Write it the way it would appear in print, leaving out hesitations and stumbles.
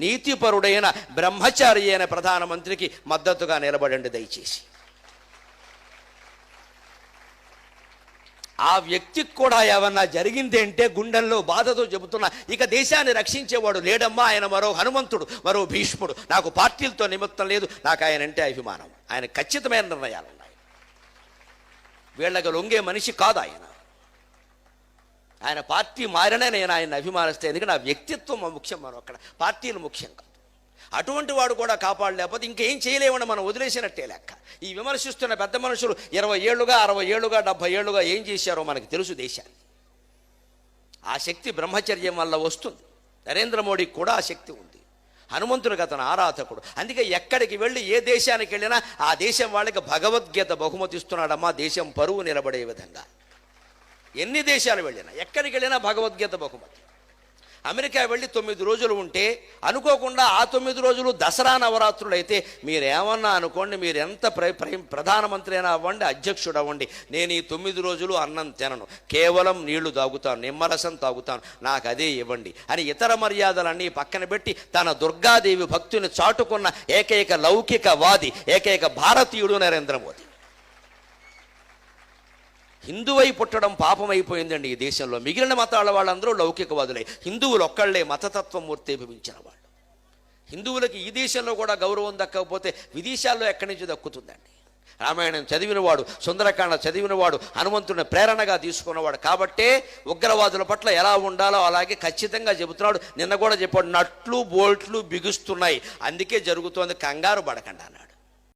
నీతిపరుడైన బ్రహ్మచారి అయిన ప్రధానమంత్రికి మద్దతుగా నిలబడండి దయచేసి. ఆ వ్యక్తికి కూడా ఏమన్నా జరిగింది అంటే గుండెల్లో బాధతో చెబుతున్నా, ఇక దేశాన్ని రక్షించేవాడు లేడమ్మా, ఆయన మరో హనుమంతుడు, మరో భీష్ముడు. నాకు పార్టీలతో నిమిత్తం లేదు, నాకు ఆయన అంటే అభిమానం. ఆయన ఖచ్చితమైన నిర్ణయాలు ఉన్నాయి. వీళ్ళకి లొంగే మనిషి కాదు ఆయన. ఆయన పార్టీ మారినా నేను ఆయన అభిమానిస్తే, ఎందుకంటే నా వ్యక్తిత్వం ముఖ్యం, మనం అక్కడ పార్టీలు ముఖ్యం కాదు. అటువంటి వాడు కూడా కాపాడలేకపోతే ఇంకేం చేయలేమని మనం వదిలేసినట్టే లెక్క. ఈ విమర్శిస్తున్న పెద్ద మనుషులు 20 ఏళ్ళుగా 60 ఏళ్ళుగా 70 ఏళ్ళుగా ఏం చేశారో మనకు తెలుసు దేశాన్ని. ఆ శక్తి బ్రహ్మచర్యం వల్ల వస్తుంది. నరేంద్ర మోడీకి కూడా ఆ శక్తి ఉంది. హనుమంతుడికి అతను ఆరాధకుడు. అందుకే ఎక్కడికి వెళ్ళి ఏ దేశానికి వెళ్ళినా ఆ దేశం వాళ్ళకి భగవద్గీత బహుమతి ఇస్తున్నాడమ్మా, దేశం పరువు నిలబడే విధంగా. ఎన్ని దేశాలు వెళ్ళినా ఎక్కడికి వెళ్ళినా భగవద్గీత బహుమతి. అమెరికా వెళ్ళి 9 రోజులు ఉంటే అనుకోకుండా ఆ 9 రోజులు దసరా నవరాత్రులు అయితే మీరేమన్నా అనుకోండి, మీరు ఎంత ప్రధానమంత్రి అయినా అవ్వండి, అధ్యక్షుడు అవ్వండి, నేను ఈ 9 రోజులు అన్నం తినను, కేవలం నీళ్లు తాగుతాను, నిమ్మరసం తాగుతాను, నాకు అదే ఇవ్వండి అని ఇతర మర్యాదలన్నీ పక్కన పెట్టి తన దుర్గాదేవి భక్తుని చాటుకున్న ఏకైక లౌకికవాది, ఏకైక భారతీయుడు నరేంద్ర మోదీ. హిందువై పుట్టడం పాపమైపోయిందండి ఈ దేశంలో. మిగిలిన మతాల వాళ్ళందరూ లౌకికవాదులై, హిందువులు ఒక్కళ్లే మతతత్వమూర్తి భవించిన వాళ్ళు. హిందువులకి ఈ దేశంలో కూడా గౌరవం దక్కకపోతే విదేశాల్లో ఎక్కడి నుంచి దక్కుతుందండి? రామాయణం చదివినవాడు, సుందరకాండ చదివినవాడు, హనుమంతుడిని ప్రేరణగా తీసుకున్నవాడు. కాబట్టే ఉగ్రవాదుల పట్ల ఎలా ఉండాలో అలాగే ఖచ్చితంగా చెబుతున్నాడు. నిన్న కూడా చెప్పాడు, నట్లు బోల్ట్లు బిగుస్తున్నాయి, అందుకే జరుగుతోంది, కంగారు పడకండి అన్నాడు.